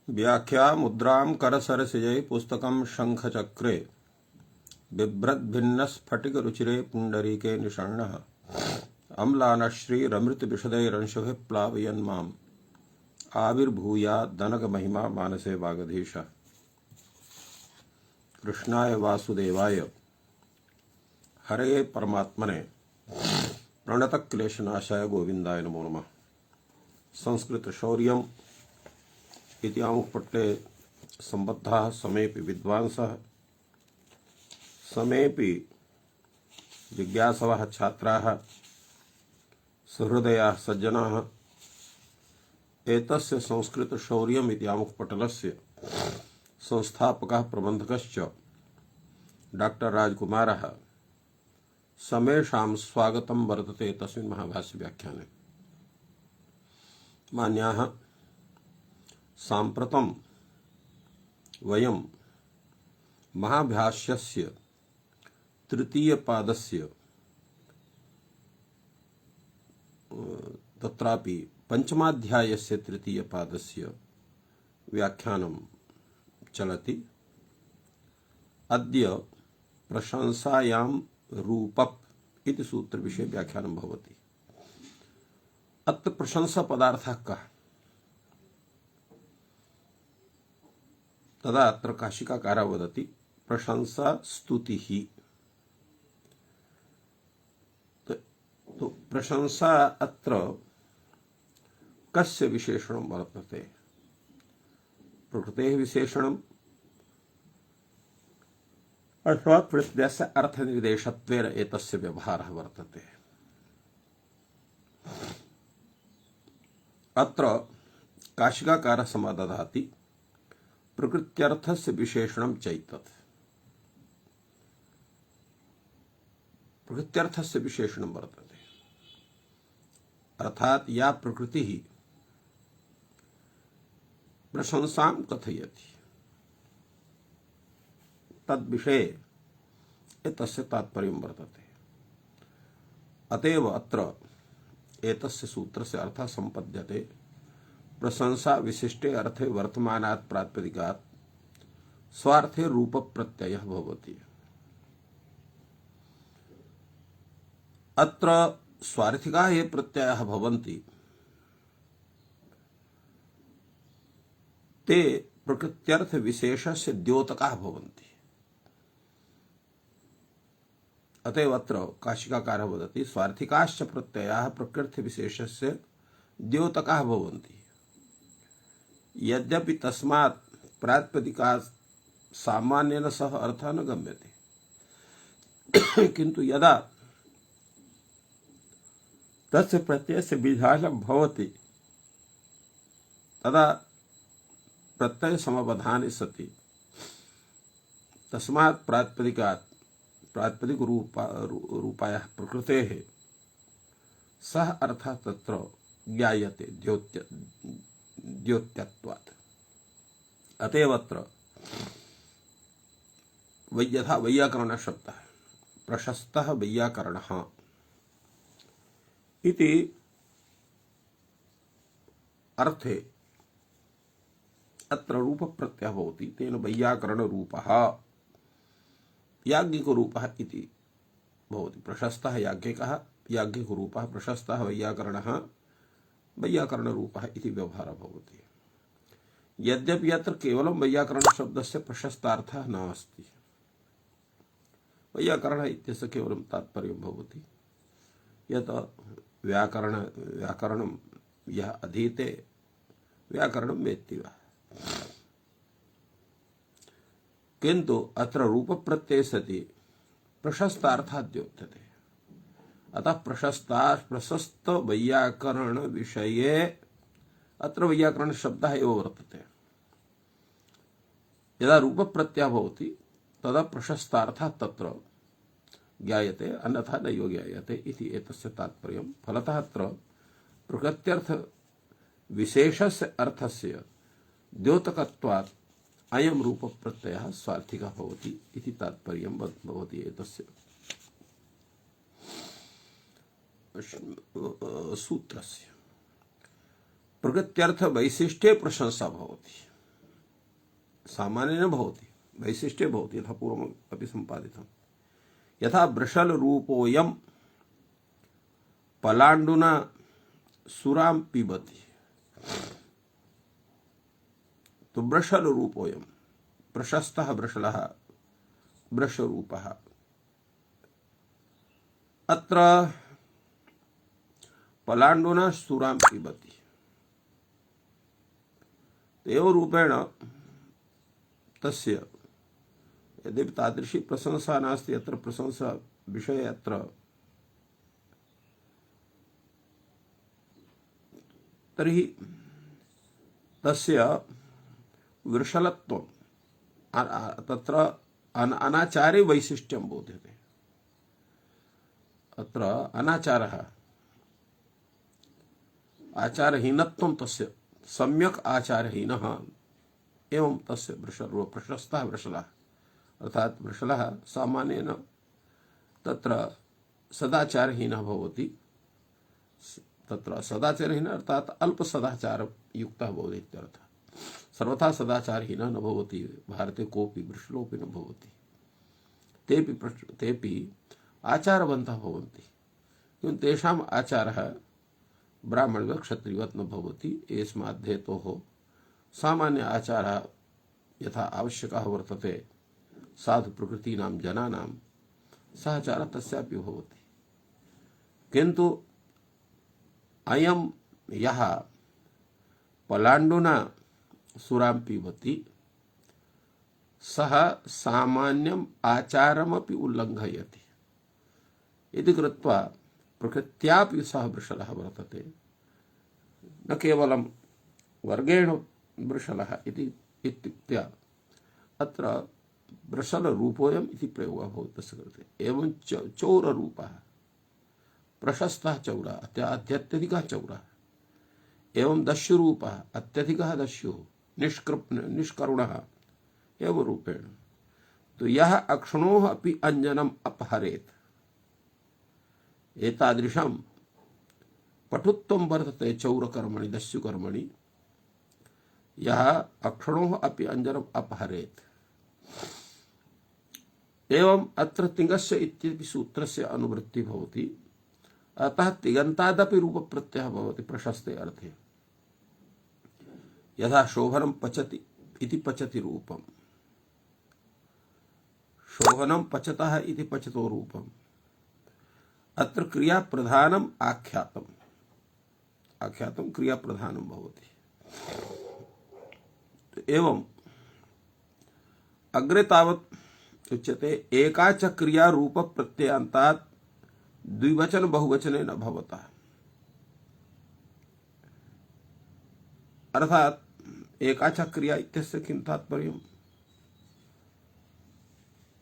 व्याख्या मुद्रां करसरसिजै पुस्तकं शङ्खचक्रे बिभ्रद्भिन्नस्फटिकरुचिरे पुण्डरीके निषण्णः अम्लानश्रीरमृतविशदैरंशुभिः प्लावयन् माम् आविर्भूयाद्दनकमहिमा मानसे वागधीशः। कृष्णाय वासुदेवाय हरे परमात्मने प्रणतक्लेशनाशाय गोविन्दाय नमो नमः। संस्कृत शौर्यम् इति आमुखपट्टे सम्बद्धाः समेऽपि विद्वांसः समेऽपि जिज्ञासवः छात्राः सहृदयाः सज्जनाः एतस्य संस्कृत शौर्यम् इति आमुखपटलस्य संस्थापकः प्रबन्धकश्च डॉक्टर राजकुमारः समेषां स्वागतं वर्तते तस्मिन् महाभाष्य व्याख्याने। मान्याः, साम्प्रतं वयं महाभाष्यस्य तृतीयपादस्य तत्रापि पंचमाध्यायस्य तृतीयपादस्य व्याख्यानं चलति। अद्य प्रशंसायां रूपप इति सूत्र विषये व्याख्यानं भवति। अत्र प्रशंसा पदार्थः कः? तदा अत्र काशिकाकारः वदति प्रशंसा स्तुतिः। तो प्रशंसा अत्र कस्य विशेषणं वर्तते? प्रकृतेः विशेषणम् अथवा प्रत्ययस्य अर्थनिर्देशत्वेन एतस्य व्यवहारः वर्तते। अत्र काशिकाकारः समादधाति प्रकृत्यर्थस्य विशेषणं चैतत्। प्रकृत्यर्थस्य विशेषणं वर्तते, अर्थात् या प्रकृतिः प्रशंसां कथयति तद्विषये एतस्य तात्पर्यं वर्तते। अतएव अत्र एतस्य सूत्रस्य अर्थः सम्पद्यते प्रशंसा विशिष्टे अर्थे वर्तमानात् प्रातिपदिकात् स्वार्थे रूप प्रत्ययः भवति। अत्र स्वार्थिकाः ये प्रत्ययाः भवन्ति ते प्रकृत्यर्थ विशेषस्य द्योतकाः भवन्ति। अतएव अत्र काशिकाकारः वदति स्वार्थिकाश्च प्रत्ययाः प्रकृति विशेषस्य द्योतकाः भवन्ति। यद्यपि तस्मात् प्रातिपदिकात् सामान्येन सह अर्थः न गम्यते, किन्तु यदा तस्य प्रत्ययस्य विधानं भवति तदा प्रत्यय समवधाने सति तस्मात् प्रातिपदिकात् प्रातिपदिक रूपायाः प्रकृतेः सः अर्थः तत्र ज्ञायते द्योत्यत्वात्। अतएव अत्र यथा वैयाकरणशब्दः प्रशस्तः वैयाकरणः इति अर्थे अत्र रूपप्रत्ययः भवति। तेन वैयाकरणरूपः याज्ञिकरूपः इति भवति। प्रशस्तः याज्ञिकः, याज्ञिकरूपः प्रशस्तः वैयाकरणः, वैयाकरणरूपः इति व्यवहारः भवति। यद्यपि अत्र केवलं वैयाकरणशब्दस्य प्रशस्तार्थः नास्ति। वैयाकरणः इत्यस्य केवलं तात्पर्यं भवति यत् व्याकरणं यः अधीते व्याकरणं वेत्ति वा। किन्तु अत्र रूपप्रत्यये सति प्रशस्तार्थः द्योत्यते। अतः प्रशस्त वैयाकरण विषये अत्र वैयाकरण शब्दः एव वर्तते। यदा रूपप्रत्ययः भवति तदा प्रशस्तार्थः तत्र ज्ञायते, अन्यथा नैव ज्ञायते इति एतस्य तात्पर्यं। फलतः अत्र प्रकृत्यर्थ विशेषस्य अर्थस्य द्योतकत्वात् अयं रूपप्रत्ययः स्वार्थिकः भवति इति तात्पर्यं भवति एतस्य सूत्रस्य। प्रकृत्यर्थ वैशिष्ट्ये प्रशंसा भवति। सामान्येन भवति, वैशिष्ट्ये भवति, यथा पूर्वम् अपि सम्पादितं। यथा वृषलरूपोऽयं पलाण्डुना सुरां पिबति। तो वृषलरूपोऽयं, प्रशस्तः वृषलः, वृषरूपः। अत्र पलाण्डुना सुरां पिबति। एवं रूपेण तस्य यद्यपि तादृशी प्रशंसा नास्ति, अत्र प्रशंसा विषये अत्र तर्हि तस्य वृषलत्वं तत्र अनाचारे वैशिष्ट्यं बोध्यते। अत्र अनाचारः, आचारहीनत्वं तस्य, सम्यक् आचारहीनः एवं तस्य वृषलो प्रशस्तः वृषलः, अर्थात् वृषलः सामान्येन तत्र सदाचारहीनः भवति। तत्र सदाचारहीनः अर्थात् अल्पसदाचारयुक्तः भवति इत्यर्थः। सर्वथा सदाचारहीनः न भवति, भारते कोऽपि वृषलोऽपि न भवति। तेऽपि आचारवन्तः भवन्ति, किन्तु तेषाम् आचारः ब्राह्मणवत् क्षत्रियवत् न भवति। एस्माद् हेतोः सामान्य आचारः यथा आवश्यकः वर्तते साधु प्रकृतीनां जनानां, सः आचारः तस्यापि भवति। किन्तु अयं यः पलाण्डुना सुरां पिबति, सः सामान्यम् आचारमपि उल्लङ्घयति इति कृत्वा प्रकृत्यापि सः वृषलः वर्तते, न केवलं वर्गेण वृषलः इति इत्युक्त्या अत्र वृषलरूपोऽयम् इति प्रयोगः भवति तस्य कृते। एवं चौररूपः, प्रशस्तः चौरः, अत्यधिकः चौरः, एवं दस्युरूपः, अत्यधिकः दस्युः, निष्करुणः एवं रूपेण। तो यः अक्षणोः अपि अंजनम् अपहरेत्, एतादृशं पटुत्वं वर्तते चौरकर्मणि, दस्युकर्मणि। यः अक्षणोः अपि अंजनम् अपहरेत्। एवं अत्र तिङस्य इत्यपि सूत्रस्य अनुवृत्ति भवति। अतः तिङन्तादपि रूपप्रत्ययः भवति प्रशस्ते अर्थे। यथा शोभनं पचति इति पचति रूपम्, शोभनं पचतः इति पचतो रूपम्। अत्र क्रिया प्रधानम आख्यातम, आख्यातम क्रिया प्रधानम भवति। एवं अग्रे तावत् उच्यते एका च क्रिया रूप प्रत्ययान्तात् द्विवचन बहुवचने न भवतः। अर्थात एका च क्रिया इत्यस्य किं तात्पर्यम्?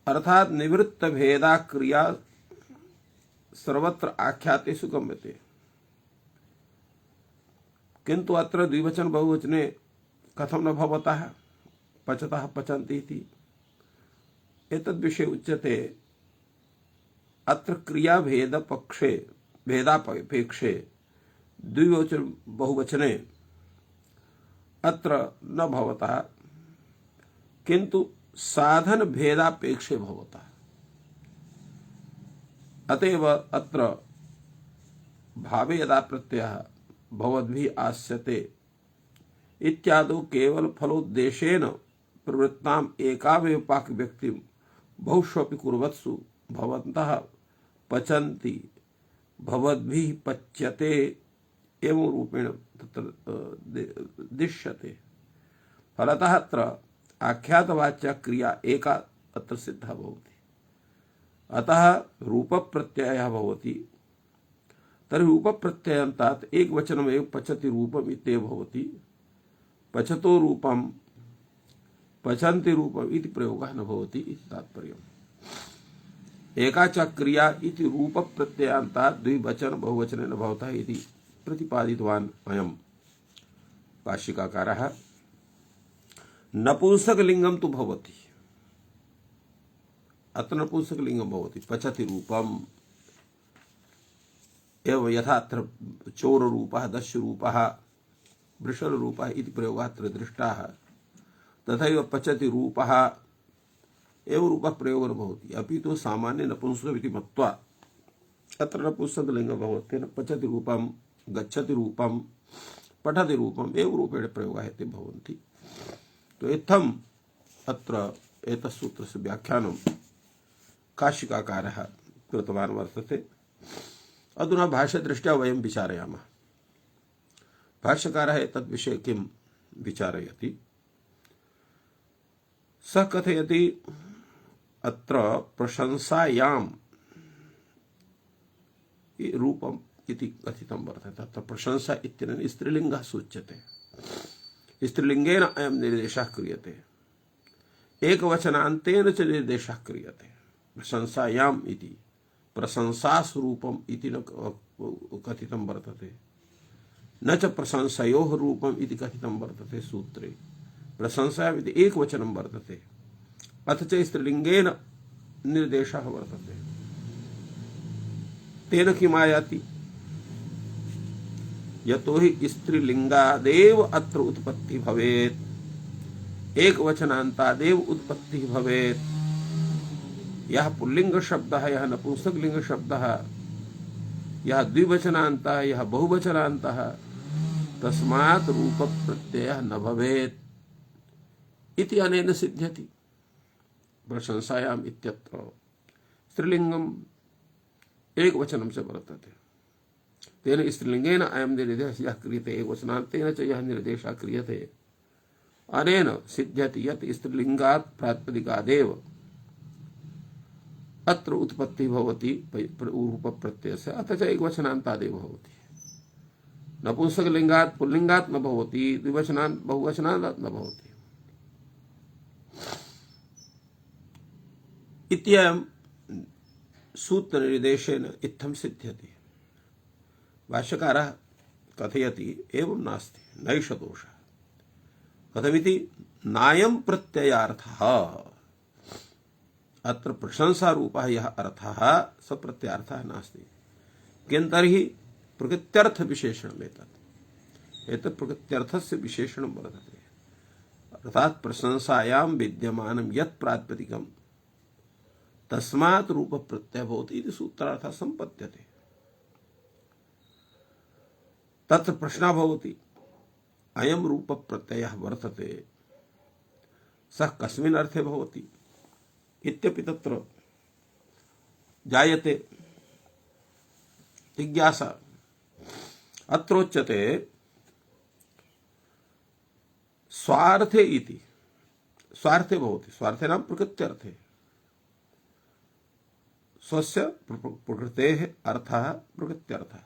अर्थात निवृत्त भेदा क्रिया सर्वत्र आख्यातेषु गम्यते, किंतु अत्र द्विवचन बहुवचने कथं न भवतः, पचतः पचन्ति इति। एतद्विषये उच्यते अत्र क्रिया भेद पक्षे भेदापेक्षे द्विवचन बहुवचने अत्र न भवतः, किंतु साधन भेदापेक्षे भवतः। अतएव अत्र भावे यदा प्रत्ययः भवद्भिः आस्यते इत्यादौ केवल फलोद्देशेन प्रवृत्ताम् एकामेव पाक व्यक्तिं बहुष्वपि कुर्वत्सु भवन्तः पचन्ति भवद्भिः पच्यते एवं रूपेण तत्र दिश्यते। फलतः अत्र आख्यातवाच्या क्रिया एका अत्र सिद्धा भवति। अतः रूप प्रत्ययः भवति। तर्हि रूप प्रत्ययान्तात् एक वचनमेव पचति रूपम् इत्येव भवति। पचतो रूपं पचन्ति रूपम् इति प्रयोगः न भवति इति तात्पर्यम्। एका च क्रिया इति रूप प्रत्ययान्तात् द्विवचन बहुवचने न भवतः इति प्रतिपादितवान् अयं भाष्यकारः। नपुंसकलिङ्गं तु भवति, अत्र नपुंसकलिङ्गं भवति पचति रूपम्। एवं यथा अत्र चोररूपः, दस्युरूपः, वृषलरूपः इति प्रयोगः अत्र दृष्टाः, तथैव पचति रूपः एव रूपः प्रयोगो न भवति अपि तु सामान्य नपुंसकमिति मत्वा अत्र नपुंसकलिङ्गः भवति न पचति रूपं गच्छति रूपं पठति रूपम् एव रूपेण प्रयोगाः इति भवन्ति। तो इत्थम् अत्र एतत् सूत्रस्य व्याख्यानं काशिकाकारः कृतवान् वर्तते। अधुना भाष्यदृष्ट्या वयं विचारयामः। भाष्यकारः एतद् विषये किं विचारयति। सः कथयति अत्र प्रशंसायां रूपम् इति कथितं वर्तते। अत्र प्रशंसा इत्यनेन स्त्रीलिङ्गः सूच्यते। स्त्रीलिङ्गेन अयं निर्देशः क्रियते, एकवचनान्तेन च निर्देशः क्रियते। प्रशंसायाम् इति प्रशंसास्वरूपम् इति न कथितं वर्तते, न च प्रशंसयोः रूपम् इति कथितं वर्तते सूत्रे। प्रशंसायाम् इति एकवचनं वर्तते, अथ च स्त्रीलिङ्गेन निर्देशः वर्तते। तेन किमायाति, यतो हि स्त्रीलिङ्गादेव अत्र उत्पत्ति भवेत्, एकवचनान्तादेव उत्पत्ति भवेत्। यह पुल्लिंग शब्दः, यह नपुंसकलिंग शब्दः, यह द्विवचनान्तः, यह बहुवचनान्तः, तस्मात् रूप प्रत्ययः न भवेत् इति अनेन सिद्ध्यति। प्रशंसायाम् इत्यत्र स्त्रीलिङ्गम् एकवचनं च वर्तते, तेन स्त्रीलिङ्गेन अयं निर्देशः क्रियते, एकवचनान्तेन च यः निर्देशः क्रियते। अनेन सिद्ध्यति यत् स्त्रीलिङ्गात् प्रातिपदिकादेव अत्र उत्पत्ति भवति रूप प्रत्ययस्य, अथ च एकवचनान्तादेव भवति। नपुंसकलिङ्गात् पुल्लिङ्गात् न भवति, द्विवचनात् बहुवचनात् न भवति। इत्ययं सूत्रनिर्देशेन इत्थं सिद्ध्यति। भाष्यकारः कथयति एवं नास्ति, नैष दोषः। कथमिति, नायं प्रत्ययार्थः, अत्र प्रशंसारूपः यः अर्थः स प्रत्ययार्थः नास्ति। किं तर्हि प्रकृत्यर्थ विशेषणम् एतत् प्रकृत्यर्थस्य विशेषणं वर्तते। अर्थात् प्रशंसायां विद्यमानं यत् प्रातिपदिकं तस्मात् रूप प्रत्यय भवति इति सूत्रार्थः सम्पद्यते। तत्र प्रश्नः भवति, अयं रूप प्रत्ययः वर्तते, सः कस्मिन् अर्थे भवति इत्यपि तत्र जायते जिज्ञासा। अत्रोच्यते स्वार्थे इति, स्वार्थे भवति, स्वार्थे नाम प्रकृत्यर्थे, स्वस्य प्रकृतेः अर्थः प्रकृत्यर्थः।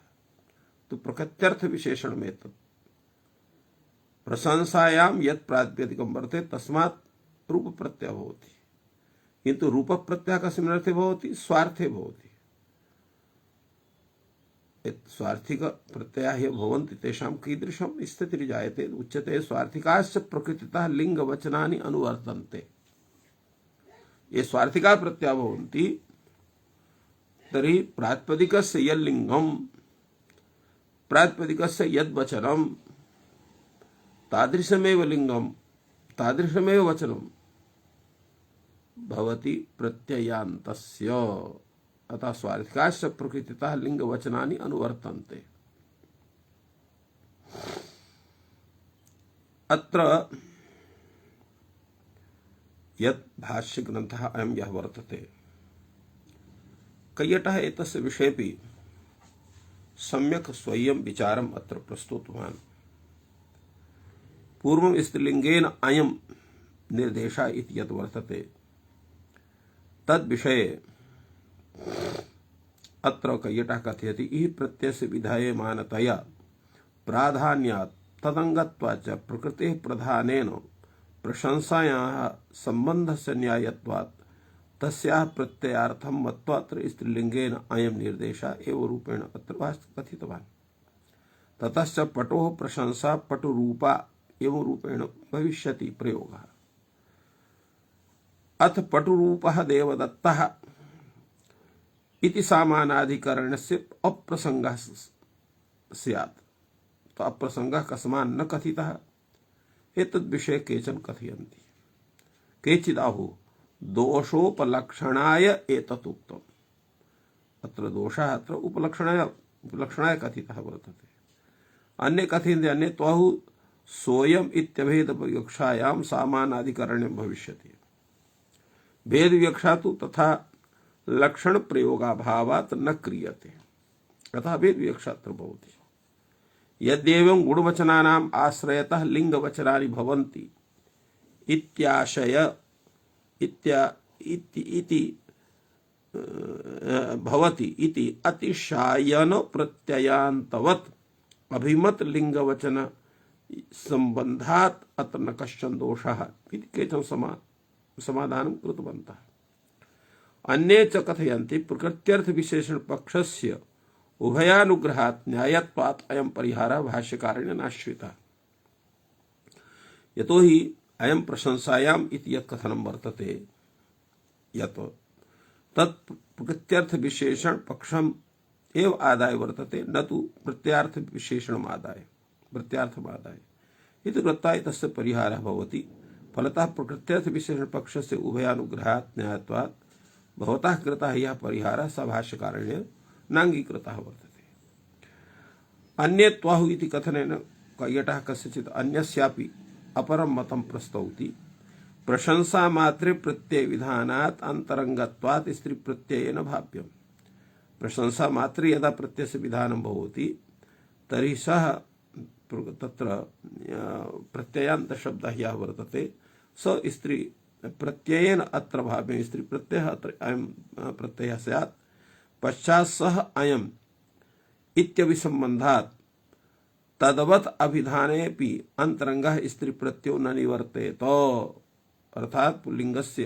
तो प्रकृत्यर्थ विशेषणम् एतत्। प्रशंसायां यत् प्रातिपदिकं वर्तते तस्मात् रूप प्रत्ययः भवति, किन्तु रूप प्रत्ययः कस्मिन् अर्थे भवति, स्वार्थे भवति। स्वार्थिक प्रत्ययाः ये भवन्ति तेषां कीदृशं स्थितिर्जायते। उच्यते स्वार्थिकाश्च प्रकृतितः लिङ्गवचनानि अनुवर्तन्ते। ये स्वार्थिका प्रत्ययाः भवन्ति तर्हि प्रातिपदिकस्य यल्लिङ्गं, प्रातिपदिकस्य यद्वचनं तादृशमेव लिङ्गं तादृशमेव वचनं भवति प्रत्ययान्तस्य। अतः स्वार्थिकाश्च प्रकृतितः लिङ्गवचनानि अनुवर्तन्ते। अत्र यत् भाष्यग्रन्थः अयं यः वर्तते, कैयटः एतस्य विषयेपि सम्यक् स्वयं विचारम् अत्र प्रस्तुतवान्। पूर्वं स्त्रीलिङ्गेन अयं निर्देशः इति यत् वर्तते तद्विषये अत्र कैयटः कथयति, इह प्रत्ययस्य विधायमानतया प्राधान्यात् तदङ्गत्वात् च प्रकृतेः प्रधानेन प्रशंसायाः सम्बन्धस्य न्यायत्वात् तस्याः प्रत्ययार्थं मत्वा अत्र स्त्रीलिङ्गेन अयं निर्देशः एव रूपेण अत्र कथितवान्। ततश्च पटोः प्रशंसा पटुरूपा एवं रूपेण भविष्यति प्रयोगः। अथ पटुरूपः देवदत्तः इति सामानाधिकरणस्य अप्रसंगः स्यात्। तो अप्रसंगः कस्मान् न कथितः एतद्विषये केचन कथयन्ति। केचिदाहु दोषोपलक्षणाय एतदुक्तम्। अत्र दोषः अत्र उपलक्षणाय कथितः वर्तते। अन्ये कथयन्ति अन्ये त्वाहु सोऽयम् इत्यभेद विवक्षायां सामानाधिकरण्यं भविष्यति। भेद विवक्षा तु तथा लक्षण प्रयोगाभावात् न क्रियते, अतः भेद विवक्षा अत्र भवति। यद्येवं गुणवचनानाम् आश्रयतः लिंगवचनानि भवन्ति इत्याशय इति भवति इति अतिशायन प्रत्ययान्तवत् अभिमत लिंगवचन संबंधात् अत्र न कश्चन दोषः इति केचन समाधानं कृतवन्तः। अन्ये च कथयन्ति प्रकृत्यर्थ विशेषण पक्षस्य उभयानुग्रहात् न्यायत्वात् अयं परिहारः भाष्यकारेण नाश्रितः। यतो हि अयं प्रशंसायाम् इति यत् कथनं वर्तते यत् तत् प्रकृत्यर्थ विशेषण पक्षम एव आदाय वर्तते, न तु प्रत्यार्थ विशेषणम् आदाय प्रत्यार्थम् आदाय इति कृत्वा तस्य परिहारः भवति। फलतः प्रकृत्यर्थ विशेषण पक्षस्य उभयानुग्रहात् न्यायत्वात् भवतः कृतः यः परिहारः स भाष्यकारेण नाङ्गीकृतः वर्तते। अन्ये त्वाहु इति कथनेन कैयटः कस्यचित् अन्यस्यापि अपरं मतं प्रस्तौति। प्रशंसा मात्रे प्रत्यय विधानात् अंतरंगत्वात् स्त्री प्रत्ययेन भाव्यम्। प्रशंसा मात्रे यदा प्रत्ययस्य विधानं भवति तर्हि सः तत्र प्रत्ययान्त शब्दः यः वर्तते स स्त्री प्रत्ययेन अत्र भाव्यं। स्त्री प्रत्ययः अत्र अयं प्रत्ययः स्यात्। पश्चात् सः अयम् इत्यभिसम्बन्धात् तदवत् अभिधानेऽपि अंतरंगः स्त्री प्रत्ययो न निवर्तेत, अर्थात पुल्लिंगस्य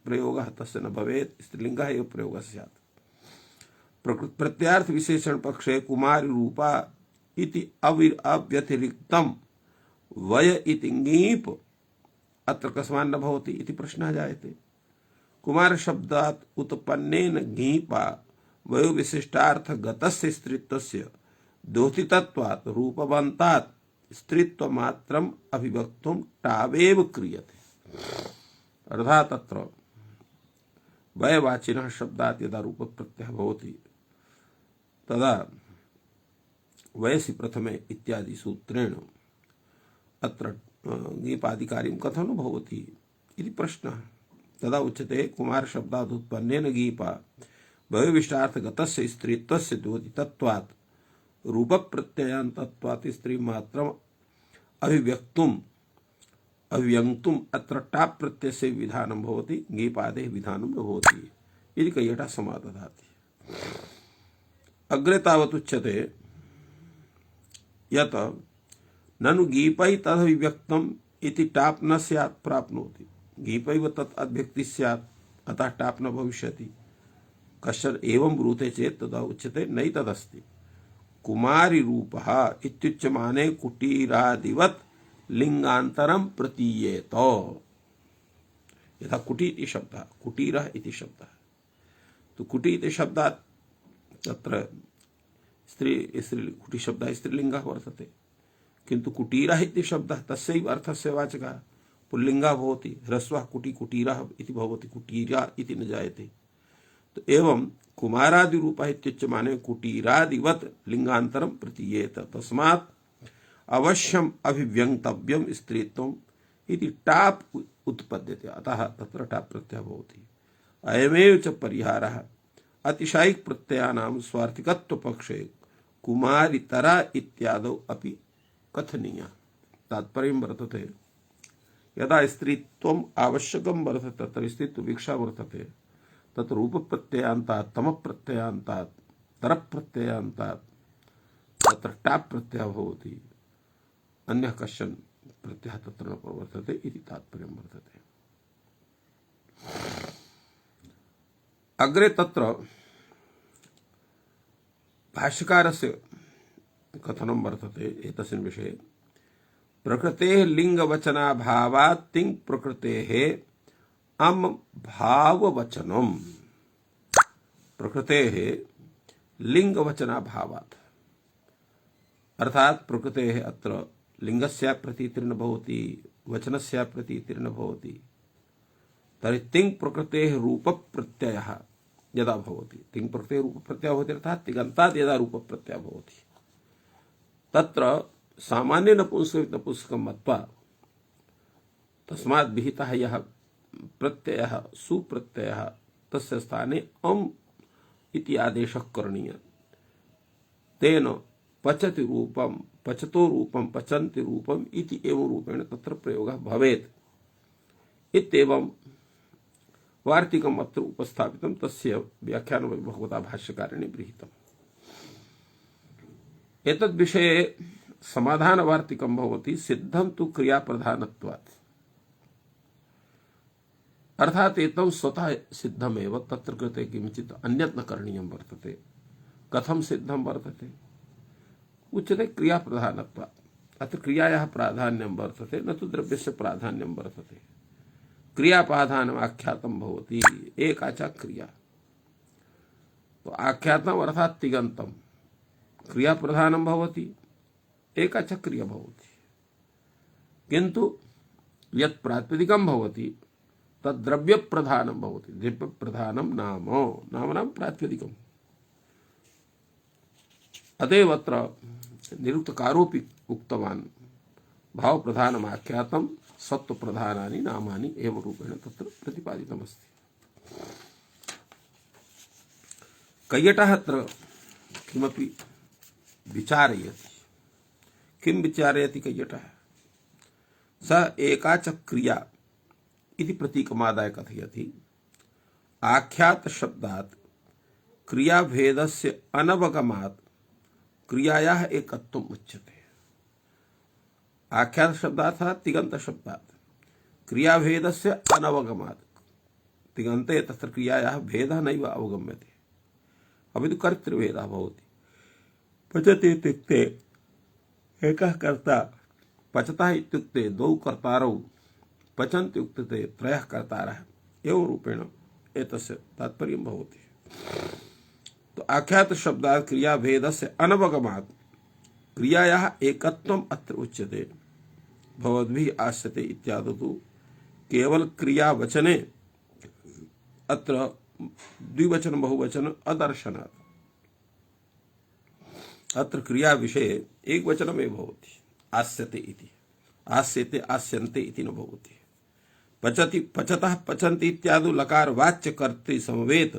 प्रयोगः तस्य न भवेत्, स्त्रीलिंगः एव प्रयोगः स्यात्। प्रत्यार्थ विशेषण पक्षे कुमारी रूपा इति अव्यतिरिक्तम् वय इति ङीप् अत्र कस्मान् न भवति इति प्रश्नः जायते। कुमार शब्दात् उत्पन्नेन ङीपा वयो विशिष्टार्थ गतस्य स्त्रीत्वस्य दोषितत्वात् रूपवन्तात् स्त्रीत्वमात्रम् अभिवक्तुं टावेव क्रियते। अर्थात् तत्र वयवाचिनः शब्दात् यदा रूप प्रत्ययः भवति तदा वयसि प्रथमे इत्यादि सूत्रेण अत्र गीपादिकार्यं कथं भवति इति प्रश्नः। तदा उच्यते कुमार शब्दात् उत्पन्नेन गीपा वयोविष्टार्थगतस्य स्त्रीत्वस्य द्योतितत्वात् रूप प्रत्ययान्तत्वात् स्त्रीमात्रम् अभिव्यक्तुम् अत्र टाप् प्रत्ययस्य विधानं भवति, गीपादेः विधानं न भवति इति कैयटः समादधाति। अग्रे तावत् उच्यते यत् ननु गीपै तदभिव्यक्तम् इति टाप् न स्यात् प्राप्नोति। गीपैव तत् अभिव्यक्ति स्यात्, अतः टाप् न भविष्यति। कश्चन एवं ब्रूते चेत् तदा उच्यते नैतदस्ति। कुमारी रूपः इत्युच्यमाने कुटीरादिवत् लिंगान्तरं प्रतीयेत। यथा कुटी इति शब्दः, कुटीरः इति शब्दः, तो कुटी इति शब्दात् तत्र कुटी शब्दः स्त्रीलिंगः वर्तते, किन्तु कुटीरः इति शब्दः तस्यैव अर्थस्य वाचकः पुल्लिंगः भवति। ह्रस्वः कुटी कुटीरः इति भवति, कुटीरा इति न जायते। तो एवं कुमारादि रूपः इत्युच्यमाने कुटीरादिवत् लिंगान्तरं प्रतीयेत, तस्मात् अवश्यम् अभिव्यङ्क्तव्यं स्त्रीत्वम् इति टाप् उत्पद्यते, अतः तत्र टाप् प्रत्ययः भवति। अयमेव च परिहारः अतिशायिक प्रत्ययानां स्वार्थिकत्व पक्षे कुमारितरा इत्यादौ अपि कथनीयः। तात्पर्यं वर्तते यदा स्त्रीत्वम् आवश्यकं वर्तते तत्र स्त्रीत्व वीक्षा वर्तते, तत्र रूप प्रत्ययान्तात् तम प्रत्ययान्तात् तर प्रत्ययान्तात् तत्र टाप् प्रत्ययः भवति, अन्यः कश्चन प्रत्ययः तत्र न प्रवर्तते इति तात्पर्यं वर्तते। अग्रे तत्र भाष्यकारस्य कथनं वर्तते एतस्मिन् विषये। प्रकृतेः लिंगवचनाभावात् तिङ् प्रकृतेः अम् भाववचनम्। प्रकृतेः लिंगवचनाभावात् अर्थात् प्रकृतेः अत्र लिंगस्य प्रतीतिर्न भवति, वचनस्य प्रतीतिर्न भवति। तर्हि तिङ् प्रकृतेः रूपप्रत्ययः यदा भवति, तिङ् प्रकृतेः रूपप्रत्ययः भवति अर्थात् तिङन्तात् यदा रूपप्रत्ययः भवति तत्र सामान्य नपुंसकं मत्वा तस्मात् विहितः यः प्रत्ययः सुप्रत्ययः तस्य स्थाने अम् इति आदेशः करणीयः। तेन पचति रूपं पचतो रूपं पचन्ति रूपम् इति एवं रूपेण तत्र प्रयोगः भवेत् इत्येवं वार्तिकम् अत्र उपस्थापितं। तस्य व्याख्यानं भगवता भाष्यकारेण गृहीतम्। एतद् विषये समाधानवार्तिकं भवति सिद्धं तु क्रियाप्रधानत्वात्, अर्थात एतं स्वतः सिद्धमेव, तत्र कृते किंचित् अन्यत् न करणीयं वर्तते। कथं सिद्धं वर्तते? उच्यते क्रियाप्रधानत्वात्। अत्र क्रियायाः प्राधान्यं वर्तते, न तु द्रव्यस्य प्राधान्यं वर्तते। क्रियापाधानम् आख्यातं भवति, एका च क्रिया। तो आख्यातम् अर्थात् तिङन्तं क्रियाप्रधानं भवति, एका च क्रिया भवति। किन्तु यत् प्रातिपदिकं भवति तद् द्रव्यप्रधानं भवति। द्रव्यप्रधानं नाम प्रातिपदिकम्। अतएव अत्र निरुक्तकारोऽपि उक्तवान् भावप्रधानम् आख्यातं सत्त्वप्रधानानि नामानि एवं रूपेण तत्र प्रतिपादितमस्ति। कैयटः अत्र किमपि विचारयति। किं विचारयति कैयटः? स एका च क्रिया इति प्रतीकमादाय कथयति। आख्यात शब्दात् क्रियाभेदस्य अनवगमात् क्रियायाः एकत्वम् उच्यते। आख्यात शब्दात् तिङन्त शब्दात् क्रियाभेदस्य अनवगमात्, तिङन्ते तत्र क्रियायाः भेदः नैव अवगम्यते, अपि तु कर्तृभेदः भवति। पचति इत्युक्ते एकः कर्ता, पचतः इत्युक्ते द्वौ कर्तारौ, पचन्ति इत्युक्ते त्रयः कर्तारः, एवं रूपेण एतस्य तात्पर्यं भवति। तो आख्यात शब्दात् क्रियाभेदस्य अनवगमात् क्रियायाः एकत्वम् अत्र उच्यते। भवद्भिः आस्यते इत्यादौ तु केवल क्रियावचने अत्र द्विवचन बहुवचन अदर्शनात्। अत्र क्रिया विषये एकवचनमेव भवति, आस्यते इति। आस्यते आस्यन्ते इति न भवति। पचति पचतः पचन्ति इत्यादि लकार वाच्य कर्तृ समवेत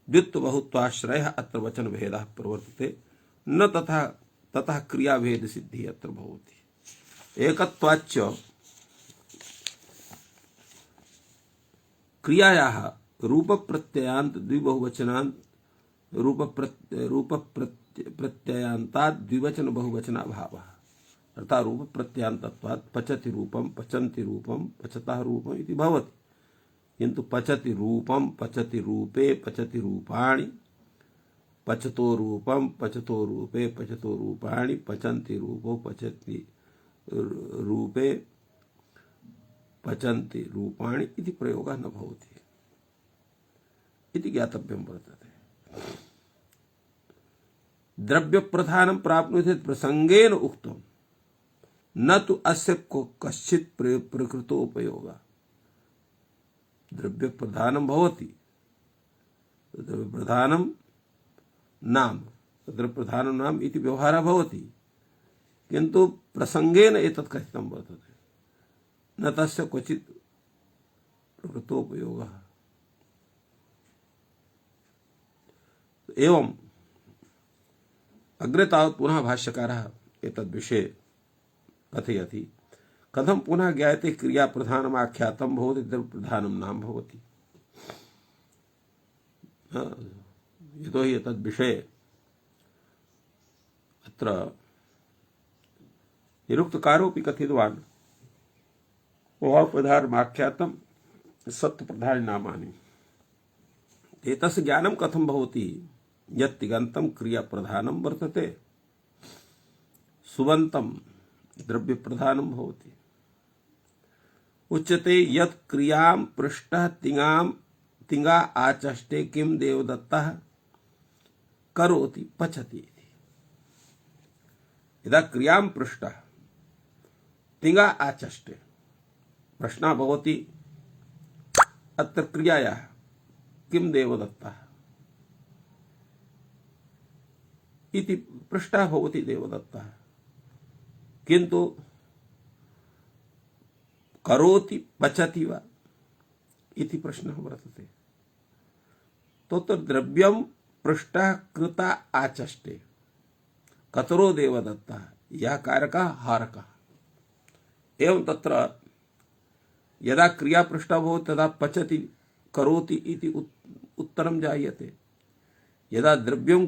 द्वित्व बहुत्वाश्रयः अत्र वचन भेदः प्रवर्तते, न ततः क्रिया भेद सिद्धि अत्र भवति। एकत्वाच्च क्रियायाः रूप प्रत्ययान्त द्विबहुवचनान्त रूप प्रत्ययान्तात् द्विवचन बहुवचनाभावः, अर्थात् रूप प्रत्ययान्तत्वात् पचति रूपं पचन्ति रूपं पचतः रूपम् इति भवति। किन्तु पचति रूपं पचति रूपे पचति रूपाणि, पचतो रूपं पचतो रूपे पचतो रूपाणि, पचन्ति रूपो पचति रूपे पचन्ति रूपाणि इति प्रयोगः न भवति इति ज्ञातव्यं वर्तते। द्रव्य प्रधानं प्राप्नुते प्रसंगेन उक्तम्, न तु अस्य कश्चित् प्रकृतोपयोगः। द्रव्य प्रधानं भवति, द्रव्य प्रधानं नाम, तत्र प्रधानं नाम इति व्यवहारः भवति, किन्तु प्रसंगेन एतत् कथितं वर्तते, न तस्य क्वचित् प्रकृतोपयोगः। एवं अग्रे तावत् पुनः भाष्यकारः एतद्विषये कथयति। कथं पुनः ज्ञायते क्रिया प्रधानम् आख्यातं भवति द्रव्य प्रधानं नाम भवति। यतोहि एतद्विषये अत्र निरुक्तकारोऽपि कथितवान् भावप्रधानम् आख्यातं सत्त्वप्रधानानि नामानि। एतस्य ज्ञानं कथं भवति? यत् तिङन्तं क्रिया प्रधानं वर्तते, सुबन्तं द्रव्य प्रधानं भवति। उच्यते यत् क्रियां पृष्ठः तिङा आचष्टे किं देवदत्तः करोति पचति इति। यदा क्रियां पृष्ठः तिङा आचष्टे, प्रश्नः भवति अत्र क्रियायाः किं देवदत्तः इति पृष्टः भवति देवदत्तः, किन्तु करोति पचति वा इति प्रश्नः वर्तते। तो द्रव्यं पृष्टः कृता आचष्टे कतरो देवदत्तः, यः कारकः हारकः। एवं तत्र यदा क्रिया पृष्ठा भवति तदा पचति करोति इति उत्तरं जायते। यदा द्रव्यं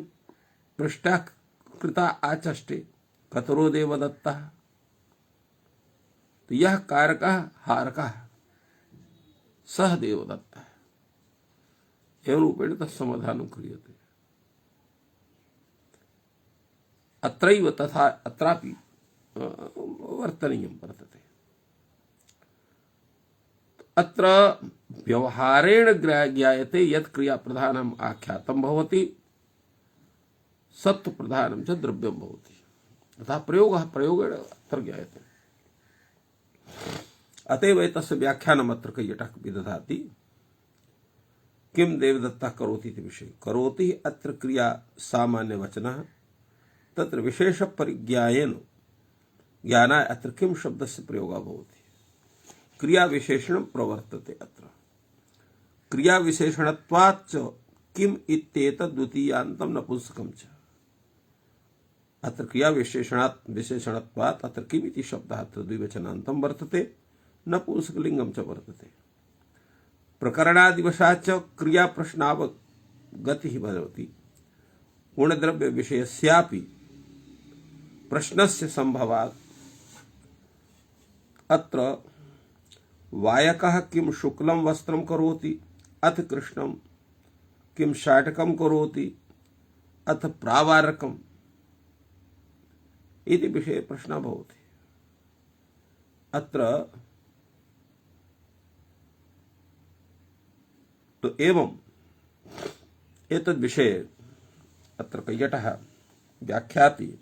पृष्ठा कृता आचष्टे कतरो देवदत्तः, तो यह कारकः हारकः सह देवदत्तः। एवं रूपेण तत्समाधानं क्रियते। अत्रैव तथा अत्रापि वर्तनीयं वर्तते। अत्र व्यवहारेण ज्ञायते यत् क्रिया प्रधानम् आख्यातं भवति सत्व प्रधानं च द्रव्यं भवति। तथा प्रयोगेण अत्र ज्ञायते। अतएव एतस्य व्याख्यानम् अत्र कैयटः विदधाति। किं देवदत्तः करोति इति विषये। करोति अत्र क्रिया सामान्यवचनः, तत्र विशेष परिज्ञायेन ज्ञानाय अत्र किं शब्दस्य प्रयोगः भवति। क्रिया विशेषणं प्रवर्तते। अत्र क्रिया विशेषणत्वात् च किम इत्येतद् द्वितीयान्तं नपुंसकं च। अत्र क्रिया विशेषणत्वात् अत्र किम इति शब्दः अत्र द्विवचनान्तं वर्तते, नपुंसकलिङ्गं च वर्तते। प्रकरणादिवशात् च क्रिया प्रश्नावगतिः भवति। गुणद्रव्य विषयस्यापि प्रश्नस्य संभवात् अत्र वायकः किं शुक्लं वस्त्रं करोति अथ कृष्णं, किं शाटकं करोति अथ प्रावारकम् इति विषये प्रश्नः भवति। अत्र तो एवं एतद् विषये अत्र कैयटः व्याख्याति।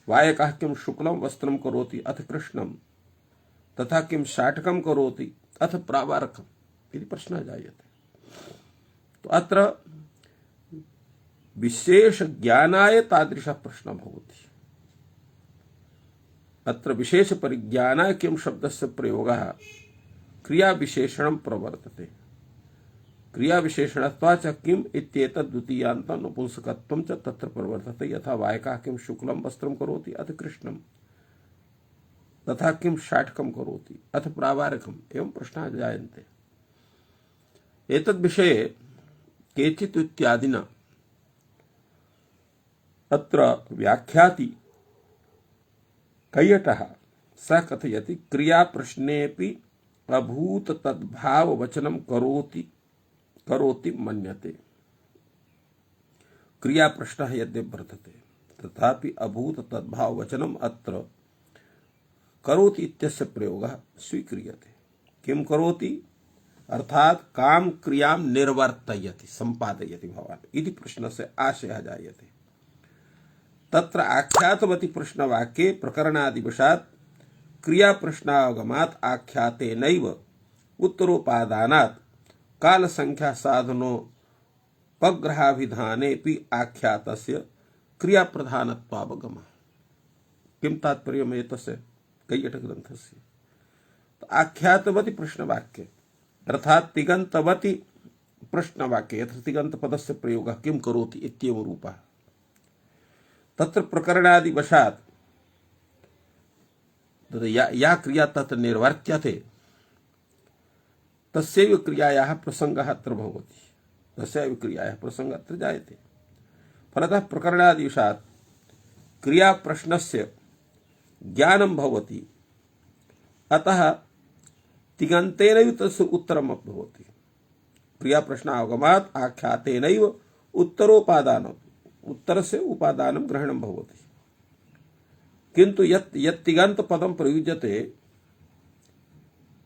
वायकः किं शुक्लं वस्त्रं करोति अथ कृष्णं तथा किं शाटकं करोति अथ प्रावारकम् इति प्रश्नः जायते। तो अत्र विशेष ज्ञानाय तादृशः प्रश्नः भवति। अत्र विशेष परिज्ञानाय किं शब्दस्य प्रयोगः क्रिया विशेषणं प्रवर्तते। क्रिया विशेषणत्वात् च किम इत्येतद् द्वितीयान्तं नपुंसकत्वं च तत्र प्रवर्तते। यथा वायकः किं शुक्लं वस्त्रं करोति अथ कृष्णं तथा किं शाटकं करोति अथ प्रावारकम् एवं प्रश्नाः जायन्ते। एतद् विषये केचित् इत्यादिना अत्र व्याख्याति कैयटः सः कथयति क्रिया प्रश्नेऽपि अभूत तद्भाव वचनं करोति मन्यते। क्रिया प्रश्नः यद्यपि वर्तते तथापि अभूत तद्भाव वचनम् अत्र करोति इत्यस्य प्रयोगः स्वीक्रियते। किं करोति अर्थात् काम क्रियां निर्वर्तयति संपादयति भवान् इति प्रश्नस्य आशयः जायते। तत्र आख्यातवति प्रश्नवाक्ये प्रकरणादिवशात् क्रिया प्रश्नागमात् आख्यातेनैव उत्तरोपादानात् काल संख्या साधनोपग्रहाभिधानेऽपि आख्यातस्य क्रिया प्रधानत्वावगमः। किं तात्पर्यम् एतस्य कैयट ग्रन्थस्य। आख्यातवति प्रश्नवाक्ये अर्थात् तिगन्तवति प्रश्नवाक्ये यत्र तिगन्त पदस्य प्रयोगः किं करोति इत्येव रूपः। तत्र प्रकरणादिवशात् या क्रिया तत्र निर्वर्त्यते तस्यैव क्रियायाः प्रसंगः अत्र भवति। तस्यैव क्रियायाः प्रसंगः अत्र जायते। फलतः प्रकरणादिवशात् क्रिया प्रश्नस्य ज्ञानं भवति, अतः तिङन्तेनैव तस्य उत्तरम् भवति। क्रिया प्रश्नावगमात् आख्यातेनैव उत्तरोपादानम् उत्तरस्य उपादानं ग्रहणं भवति। किन्तु यत् तिङन्त पदं प्रयुज्यते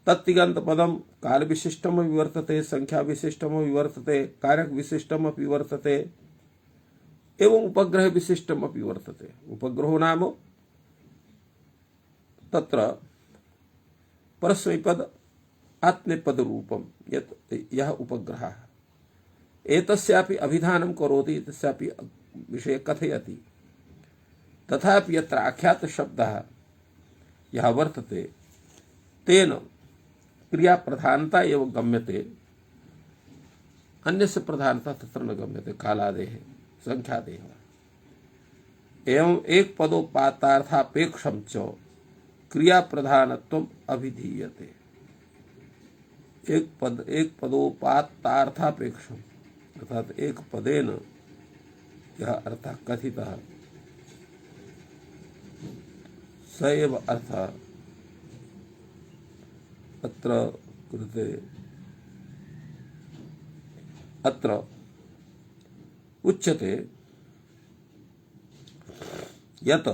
तत्तिङन्त पदं काल विशिष्टमपि वर्तते, संख्या विशिष्टमपि वर्तते, कारक विशिष्टमपि वर्तते एवं उपग्रह विशिष्टमपि वर्तते। उपग्रहो नाम तत्र परस्मैपद आत्मपद रूपम यह उपग्रह एतस्यापि अभिधानं करोति तस्यापि विषये कथयति। तथापि यत्र आख्यात शब्दः यः वर्तते तेन क्रिया प्रधानता एव गम्यते, अन्यस्य प्रधानता तत्र न गम्यते कालादेः संख्यादेः वा। एवं एक पदोपात्तार्थापेक्षं च क्रिया प्रधानत्वम् अभिधीयते। एक पदोपात्तार्थापेक्षम अर्थात एक पदेन यह अर्थ कथितः स एव अर्थ अत्र कृते अत्र उच्यते यत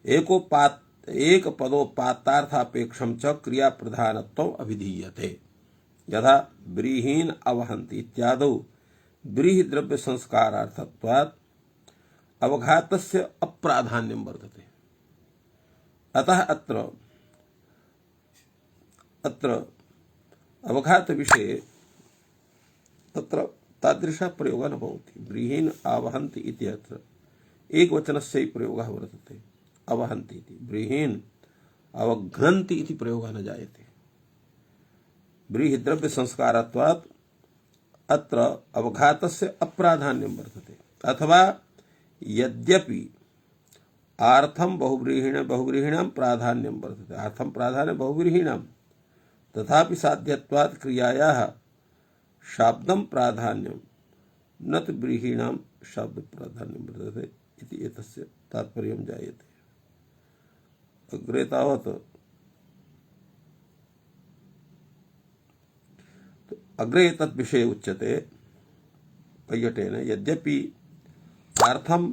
एक पदोपात्तार्थापेक्षं च क्रिया प्रधानत्वम् अभिधीयते। यथा व्रीहीन अवहन्ति इत्यादौ व्रीहि द्रव्य संस्कारार्थत्वात् अवघातस्य अप्राधान्यं वर्तते। अतः अत्र अवघात विषये तत्र तादृशः प्रयोगः न भवति। व्रीहीन आवहन्ति इति अत्र एकवचनस्य प्रयोगः वर्तते। अवहन्ति इति व्रीहीन अवघ्नन्ति इति प्रयोगः न जायते। व्रीहि द्रव्य संस्कारत्वात् अत्र अवघातस्य अप्राधान्यं वर्तते। अथवा यद्यपि आर्थम बहुव्रीहीणां प्राधान्यं वर्तते, आर्थम प्राधान्यं बहुव्रीहीणां, तथापि साध्यत्वात् क्रियायाः शाब्दं प्राधान्यं न तु व्रीहीणां शब्द प्राधान्यं वर्तते इति एतस्य तात्पर्यं जायते। अग्रे तावत् अग्रे तत् विषये उच्यते कैयटेन यद्यपि अर्थम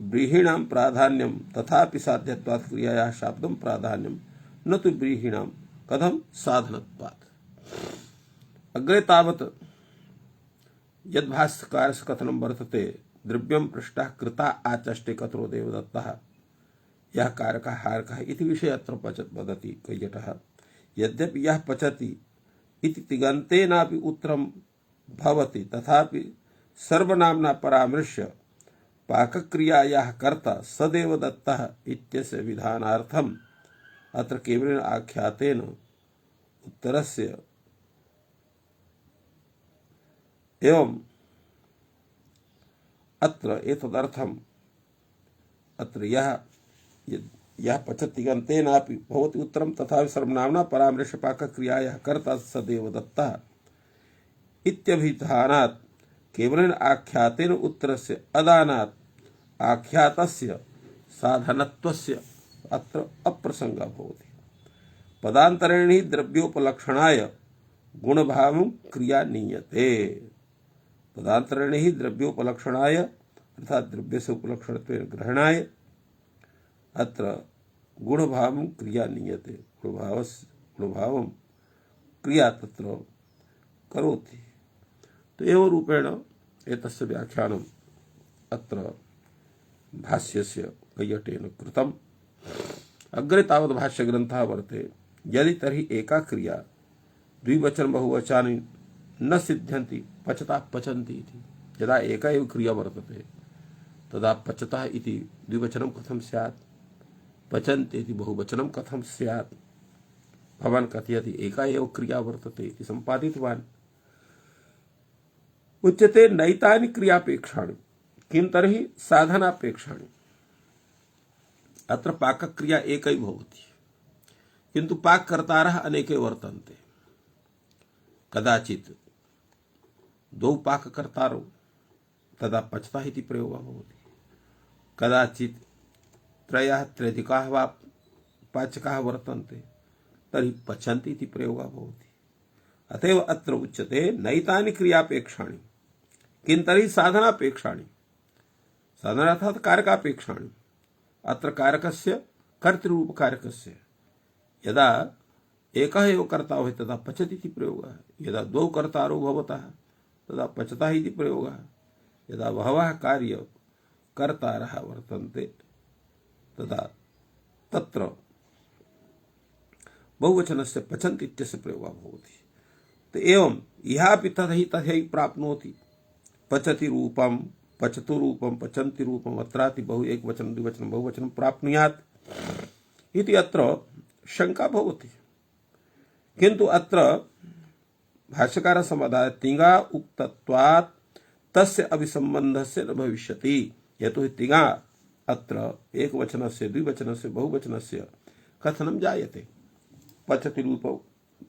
व्रीहीणां प्राधान्यं तथापि साध्यत्वात् क्रियायाः शाब्दं प्राधान्यं न तु व्रीहीणां कथं साधनत्वात्। अग्रे तावत् यद्भाष्यकारस्य कथनं वर्तते द्रव्यं पृष्ठः कृता आचष्टे कतरो देवदत्तः यह कारकः हारकः इति विषये अत्र वदति कैयटः। यद्यपि यः पचति इति तिङन्तेनापि उत्तरं भवति तथापि सर्वनाम्ना परामृश्य पाकक्रियायाः कर्ता सदेवदत्तः इत्यस्य विधानार्थम् अत्र केवलेन आख्यातेन उत्तरस्य एवं अत्र एतदर्थम् अत्र यः पचति गन्तेनापि भवति उत्तरं तथा सर्वनाम्ना परामृश्य पाकक्रियायाः कर्ता सदेवदत्तः इत्यभिधानात् केवलेन आख्यातेन उत्तरस्य अदानात् आख्यातस्य साधनत्वस्य अत्र अप्रसंगः भवति। पदान्तरेण हि द्रव्योपलक्षणाय गुणभावं क्रिया नीयते। पदान्तरेण हि द्रव्योपलक्षणाय अर्थात द्रव्यस्य उपलक्षणत्वेन ग्रहणाय अत्र गुणभावं क्रिया नीयते। गुणभावं क्रिया तत्र करोति। तो एवं रूपेण एतस्य व्याख्यानम् अत्र भाष्यस्य कैयटेन कृतम्। अग्रे तावत् भाष्यग्रन्थः वर्तते यदि तर्हि एका क्रिया द्विवचन बहुवचनानि न सिद्ध्यन्ति पचता पचन्ति इति। यदा एका एव क्रिया वर्तते तदा पचतः इति द्विवचनं कथं स्यात्, पचन्ति इति बहुवचनं कथं स्यात्। भवान् कथयति एका एव क्रिया वर्तते इति सम्पादितवान्। उच्यते नैतानि क्रियापेक्षाणि किं तर्हि साधनापेक्षाणि। अत्र पाकक्रिया एकैव भवति किन्तु पाककर्तारः अनेके वर्तन्ते। कदाचित् द्वौ पाककर्तारौ तदा पचतः इति प्रयोगः भवति। कदाचित् त्रयः त्र्यधिकाः वा पाचकाः वर्तन्ते तर्हि पचन्ति इति प्रयोगः भवति। अतएव अत्र उच्यते नैतानि क्रियापेक्षाणि किं तर्हि साधनापेक्षाणि। साधना अर्थात् कारकापेक्षाणि। अत्र कारकस्य कर्तृरूपकारकस्य यदा एकः एव कर्ता भवति तदा पचति इति प्रयोगः। यदा द्वौ कर्तारौ भवतः तदा पचतः इति प्रयोगः। यदा बहवः कार्यकर्तारः वर्तन्ते तदा तत्र बहुवचनस्य पचन्ति इत्यस्य प्रयोगः भवति। तो एवं इहापि तथैव प्राप्नोति। पचति रूपं, पचतु रूपं, पचन्ति रूपम्, अत्रापि बहु एकवचनं द्विवचनं बहुवचनं प्राप्नुयात् इति अत्र शंका भवति। किन्तु अत्र भाष्यकारः समाधाय तिङा उक्तत्वात् तस्य अभिसंबन्धस्य न भविष्यति। यतो हि तिङा अत्र एकवचनस्य द्विवचनस्य बहुवचनस्य कथनं जायते। पचति रूपं,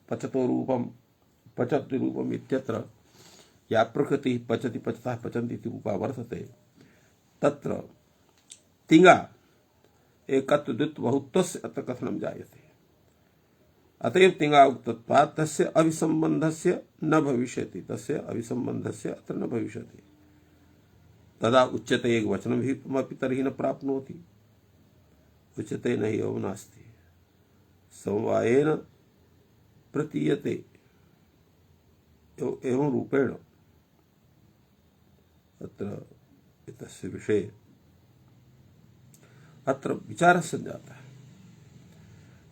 पचतो रूपं, पचति रूपम् इत्यत्र या प्रकृतिः पचति पचतः पचन्ति इति रूपा वर्तते, तत्र तिङा एकत्व द्वित्व बहुत्वस्य अत्र कथनं जायते। अतएव तिङा उक्तत्वात् तस्य अभिसंबन्धस्य न भविष्यति, तस्य अभिसंबन्धस्य अत्र न भविष्यति। तदा उच्यते एकवचनं हि अपि तर्हि न प्राप्नोति। उच्यते न हि एवं नास्ति, समवायेन प्रतीयते एवं रूपेण अत्र एतस्य विषये अत्र विचारः सञ्जातः।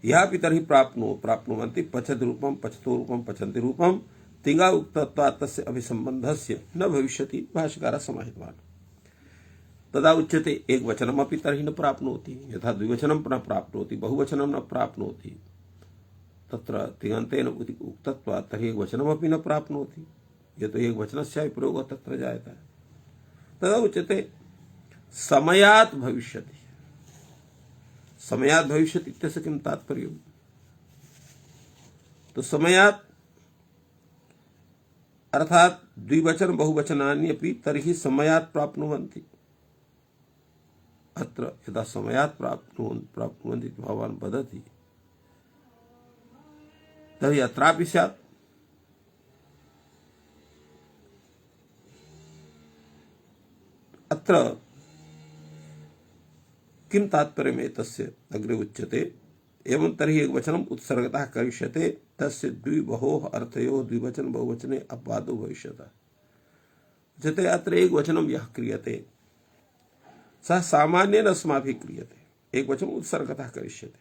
यहापि तर्हि प्राप्नुवन्ति पचति रूपं, पचतो रूपं, पचन्ति रूपं, तिङा उक्तत्वात् तस्य अभिसंबन्धस्य न भविष्यति भाष्यकारः समाहितवान्। तदा उच्यते एकवचनमपि तर्हि न प्राप्नोति, यथा द्विवचनं न प्राप्नोति, बहुवचनं न प्राप्नोति। तत्र तिङन्तेन उक्तत्वात् तर्हि एकवचनमपि न प्राप्नोति, यतो एकवचनस्यापि प्रयोगः तत्र जायते। तदा उच्यते समयात् भविष्यति। समयात् भविष्यति इत्यस्य किं तात्पर्यम्? तो समयात् अर्थात् द्विवचन बहुवचनानि अपि तर्हि समयात् प्राप्नुवन्ति। अत्र यदा समयात् प्राप्नुवन्ति इति भगवान् वदति, तर्हि अत्रापि स्यात्। अत्र किं तात्पर्यम् एतस्य? अग्रे उच्यते एवं तर्हि एकवचनम् उत्सर्गतः करिष्यते, तस्य द्विबहोः अर्थयोः द्विवचन बहुवचने अपवादो भविष्यतः। उच्यते अत्र एकवचनं यः क्रियते सः सामान्येन अस्माभिः क्रियते। एकवचनम् उत्सर्गतः करिष्यते,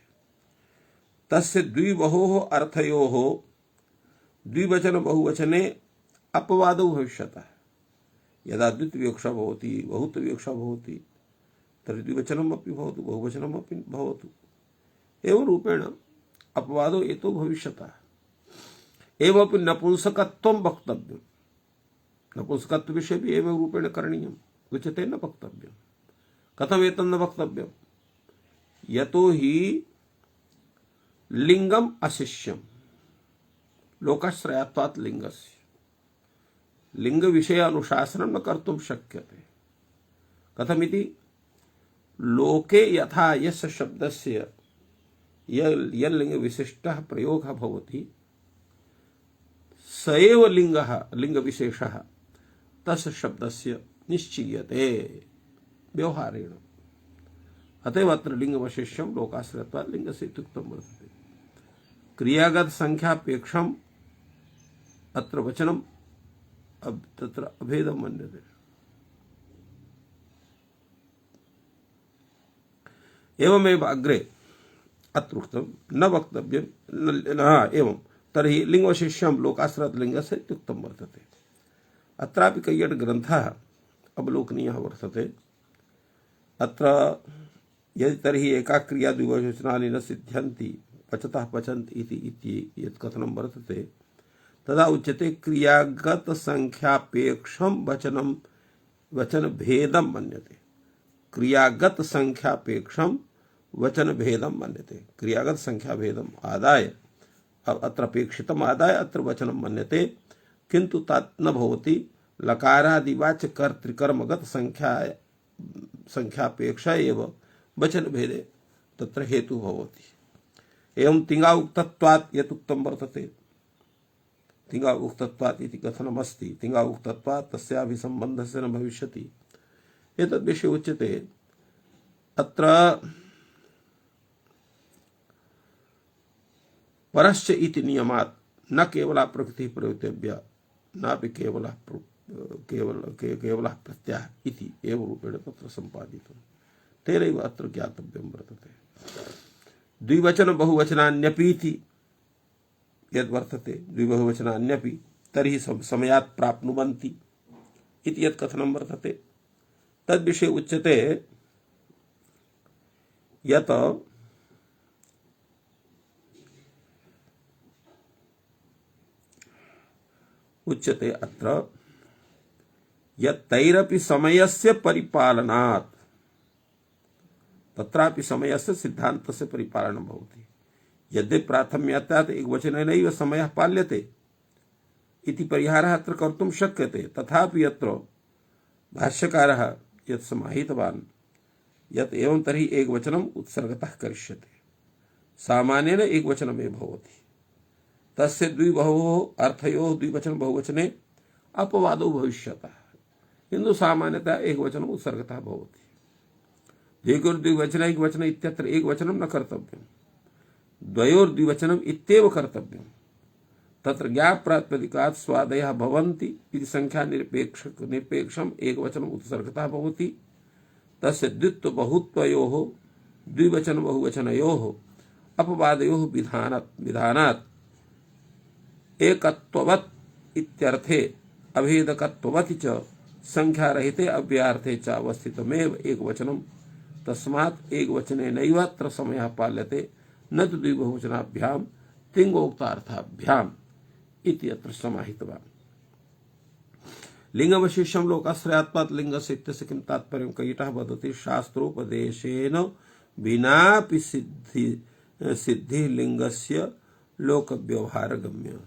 तस्य द्विबहोः अर्थयोः द्विवचन बहुवचने अपवादो भविष्यतः। यदा द्वित्वविवक्षा भवति, बहुत्वविवक्षा भवति, तर्हि द्विवचनमपि भवतु, बहुवचनमपि भवतु, एवं रूपेण अपवादो एतो भविष्यतः। एवमपि नपुंसकत्वं वक्तव्यम्। नपुंसकत्व विषये भी एवं रूपेण करणीयम्। उच्यते न वक्तव्यम्। कथम् एतत् न वक्तव्यम्? यतो हि लिंगम अशिष्यम लोकाश्रयात्वात् लिंगस्य लिंग विषय अनुशासनं न कर्तुं शक्यते। कथमिति? लोके यथा यस्य शब्दस्य यल्लिंग विशिष्टः प्रयोगः भवति, स एव लिंगः लिंग विशेषः तस्य शब्दस्य निश्चीयते व्यवहारेण। अतएव अत्र लिंगवशिष्यं लोकाश्रयत्वात् लिंगस्य इत्युक्तं वर्तते। क्रियागत संख्यापेक्षम अत्र वचनम तत्र अभेदं मन्यते। एवमेव अग्रे अत्र उक्तं न वक्तव्यं एवं तर्हि लिंगवशिष्यं लोकाश्रयत् लिंगस्य इत्युक्तं वर्तते। अत्रापि कैयट ग्रन्थः अवलोकनीयः वर्तते। अत्र यदि तर्हि एका क्रिया द्विवचनानि न सिद्ध्यन्ति, पचतः पचन्ति इति यत् कथनं वर्तते, तदा उच्यते क्रियागत संख्यापेक्षं वचन भेदं मन्यते। क्रियागत संख्यापेक्षं वचन भेदं मन्यते। क्रियागत संख्या भेदम् आदाय अत्र अपेक्षितम् आदाय अत्र वचनं मन्यते, किन्तु तत् न भवति। लकारादिवाच्य कर्तृकर्मगत संख्यापेक्षा एव वचन भेदे तत्र हेतु भवति। एवं तिङा उक्तत्वात् यत् उक्तं वर्तते, तिङा उक्तत्वात् इति कथनमस्ति। तिङा उक्तत्वात् तस्याभिसंबन्धस्य न भविष्यति। एतद् विषये उच्यते अत्र परश्च इति नियमात् न केवला प्रकृतिः प्रयोक्तव्या नापि केवलः प्रत्ययः इति एव रूपेण तत्र सम्पादितं। तेनैव अत्र ज्ञातव्यं वर्तते। द्विवचन बहुवचनान्यपीति यद् वर्तते द्विबहुवचनान्यपि तर्हि समयात् प्राप्नुवन्ति इति यत् कथनं वर्तते तद्विषये उच्यते यत् उच्यते अत्र यत्तैरपि समयस्य परिपालनात् तत्रापि समयस्य सिद्धान्तस्य परिपालनं भवति यद्यपि प्राथम्यतात् एकवचनेनैव समयः पाल्यते इति परिहारः अत्र कर्तुं शक्यते तथापि यत्र भाष्यकारः यत् समाहितवान् यत् एवं तर्हि एकवचनम् उत्सर्गतः करिष्यते सामान्येन एकवचनमेव भवति तस्य द्विबहुवोः अर्थयोः द्विवचन बहुवचने अपवादो भविष्यतः किन्तु सामान्यतः एकवचनम् उत्सर्गतः भवति द्विगुर्द्विवचन एकवचन इत्यत्र एकवचनं न कर्तव्यं द्वयोर्द्विवचनम् इत्येव कर्तव्यं तत्र ज्ञाप्रातिपदिकात् स्वादयः भवन्ति इति संख्या निरपेक्षम् एकवचनम् उत्सर्गतः भवति तस्य द्वित्व बहुत्वयोः द्विवचन बहुवचनयोः अपवादयोः विधानात् एकत्ववत् इत्यर्थे अभेदकत्ववत् च संख्यारहिते अव्यार्थे च अवस्थितमेव एकवचनम् तस्मात् एकवचनेनैवात्र समयः पाल्यते न तु द्विबहुवचनाभ्यां तिङ्गोक्तार्थाभ्याम् इति अत्र समाहितवान् लिंगवशिष्यं लोकाश्रयात्पात् लिंगस्य इत्यस्य किं तात्पर्यं कैटः वदति शास्त्रोपदेशेन विनापि सिद्धि लिंगस्य लोकव्यवहारगम्य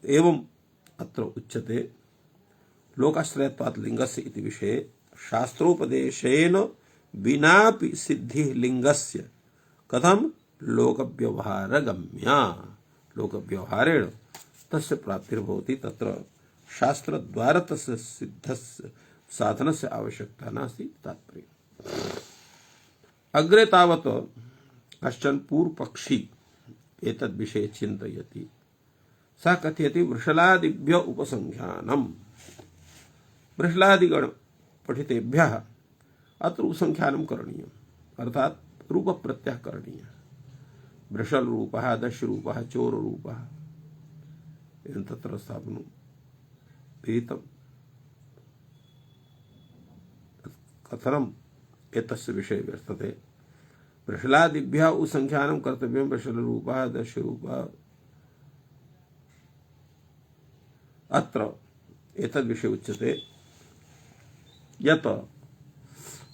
एवं अत्र उच्यते लोकाश्रयत्वात् लिंगस्य इति विषये शास्त्रोपदेशेन विनापि सिद्धि लिंगस्य कथम लोकव्यवहारगम्या लोकव्यवहारेण तस्य प्राप्तिर्भवति तत्र शास्त्रद्वारा तस्य सिद्धस्य साधनस्य आवश्यकता नास्ति तात्पर्यम् अग्रे तावत् कश्चन पूर्वपक्षी एतद्विषये चिन्तयति सः कथयति वृषलादिभ्य उपसंख्यानम् वृषलादिगण पठितेभ्यः अत्र उपसंख्यानं करणीयम् अर्थात् रूपप्रत्ययः करणीयः वृषल रूपः दश रूपः चोर रूपः एवं तत्र स्थापनं विहितम् कथनम् एतस्य विषये वर्तते वृषलादिभ्यः उपसंख्यानं कर्तव्यं वृषल रूपः दश रूपः अत्र एतद्विषये उच्यते यत्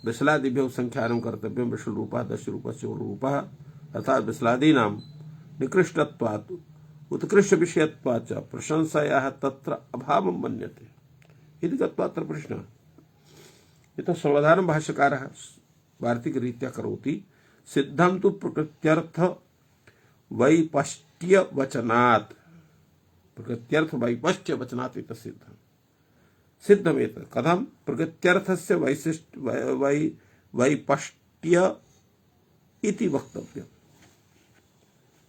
वृषलादिभ्यः उपसंख्यानं कर्तव्यं वृषलरूपः दशरूपः चोररूपः अर्थात् वृषलादीनां निकृष्टत्वात् उत्कृष्टविषयत्वात् च प्रशंसायाः तत्र अभावं मन्यते इति गत्वा अत्र प्रश्नः यतः समाधानं भाष्यकारः वार्तिकरीत्या करोति सिद्धं तु प्रकृत्यर्थ वैपष्ट्यवचनात् प्रकृत्यर्थ वैपष्ट्यवचनात् इति सिद्धम् सिद्धमेत कथम प्रकृत्यर्थस्य वैशिष्ट वैपष्ट्य इति वक्तव्यम्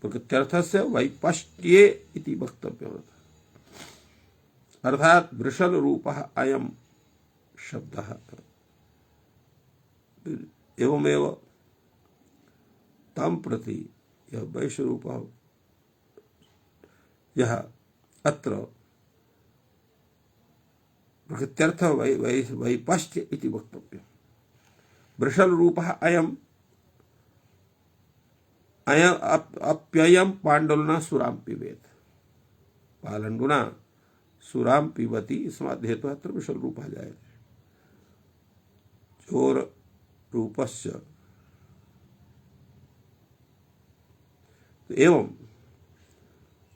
प्रकृत्यर्थस्य वैपष्ट्ये इति वक्तव्यम् अर्थात् वृषल रूपः अयं शब्दः एवमेव तं प्रति यः वैश्वरूपः यः अत्र प्रकृत्यर्थ वैपष्ट्य इति वक्तव्यम् वृषल रूपः अयम् अप्ययं पाण्डुलना सुरां पिबेत् पालण्डुना सुरां पिबति इसमात् हेतुः अत्र वृषल रूपः जायते चोर रूपस्य एवं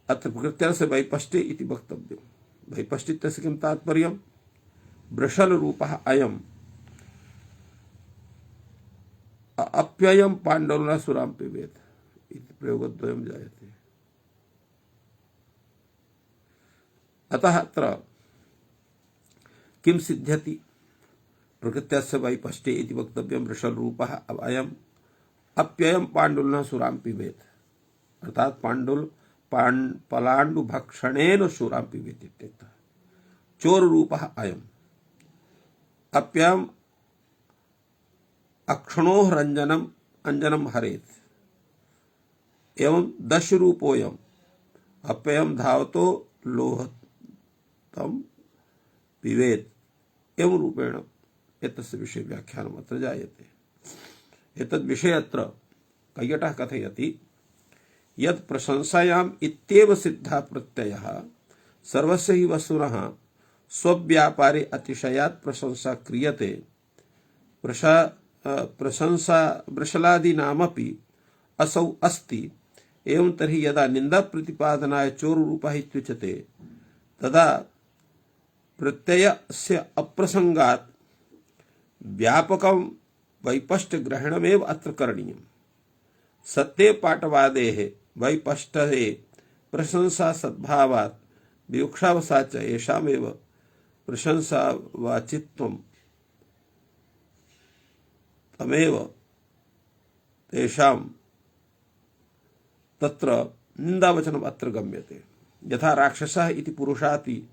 अत्र प्रकृत्यर्थ वैपष्ट्ये इति वक्तव्यम् वैपष्ट्यस्य किं तात्पर्यम् वृषल रूपः अयम् अप्ययं पाण्डुलना सुरां पिबेत् इति प्रयोगद्वयं जायते अतः अत्र किं सिद्ध्यति प्रकृत्यस्य वैपष्ट्ये इति वक्तव्यं वृषल रूपः अयम् अप्ययं पाण्डुलना सुरां पिबेत् अर्थात् पलाण्डु भक्षणेन सुरां पिबेत् इत्यर्थः चोर रूपः अयम् अप्ययम् अक्षणोः रंजनम अंजनम हरेत एवं दश रूपोयम अप्ययम धावतो लोहतम पिबेत एवं रूपेण एतस्य विषय व्याख्यानम् अत्र जायते। एतद् विषये अत्र कैयटः कथयति यत् प्रशंसायाम् इत्येव सिद्धः प्रत्ययः सर्वस्य हि वस्तुनः स्वव्यापारे अतिशयात् प्रशंसा क्रियते प्रशंसा वृषलादीनामपि असौ अस्ति। एवं तर्हि यदा निंदा प्रतिपादनाय चोररूपः इत्युच्यते तदा प्रत्ययस्य अप्रसंगात् व्यापकं वैपष्ट्यग्रहणमेव अत्र करणीयम्। सत्ये पाठवादेः वैपष्टये प्रशंसा सद्भावात् विवक्षावसात् च येषामेव प्रशंसावाचित्वं तमेव तेषां तत्र निंदावचनम् अत्र गम्यते। यथा राक्षसः इति पुरुषाति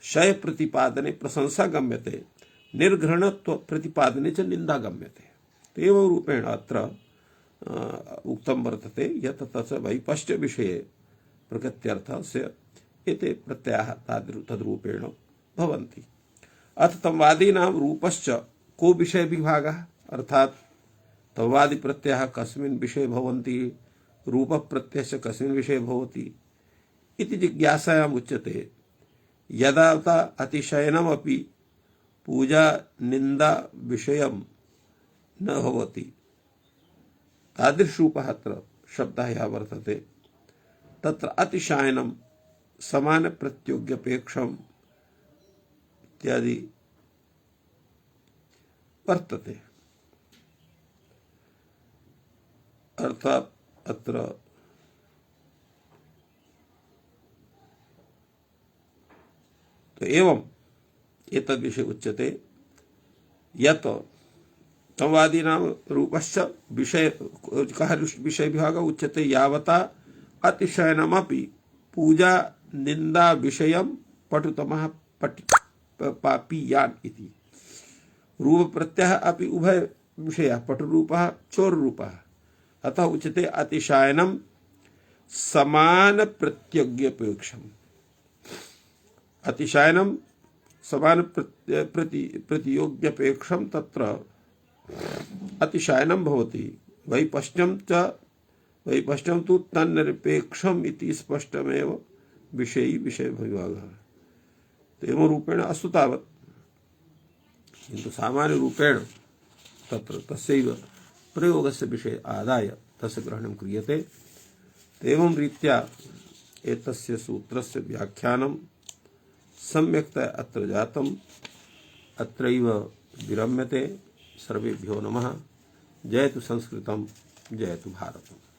शय प्रतिपादने प्रशंसा गम्यते निर्घृणत्व प्रतिपादने च निंदा गम्यते। एवं रूपेण अत्र उक्तं वर्तते यत् तस्य वैपष्ट्य विषये प्रकृत्यर्थस्य एते प्रत्ययाः तद्रूपेण भवन्ति। अथ तमवादीनां रूपश्च को विषय विभागः अर्थात् तमवादी प्रत्ययः कस्मिन् विषये भवन्ति रूप प्रत्ययस्य कस्मिन् विषये भवति इति जिज्ञासायाम् उच्यते। यदा अतिशयनमपि पूजा निंदा विषयं न भवति तादृशरूपः अत्र शब्दः यः वर्तते तत्र अतिशयनं समान प्रत्योग्यपेक्षम् इत्यादि वर्तते। अर्थात् अत्र तो एवं एतद्विषये उच्यते यत् तमवादीनां रूपस्य विषय कः विषय विभागः उच्यते यावता अतिशयनमपि पूजा निंदा विषयं पटुतमः पापीयान् इति। रूप प्रत्ययः अपि उभय विषयः पटुरूपः चोररूपः। अतः उच्यते अतिशयनं समान प्रत्यज्ञपेक्षम्। अतिशयनं समान प्रतियोग्यपेक्षं तत्र अतिशयनं भवति। वैपष्ट्यं तु तन्निरपेक्षम् इति स्पष्टमेव विषयी विषय विभागः। एवं रूपेण अस्तु तावत् किन्तु सामान्य रूपेण तत्र तस्यैव प्रयोगस्य विषये आदाय तस्य ग्रहणं क्रियते। एवं रीत्या एतस्य सूत्रस्य व्याख्यानं सम्यक्तया अत्र जातम्। अत्रैव विरम्यते। सर्वेभ्यो नमः। जयतु संस्कृतं, जयतु भारतम्।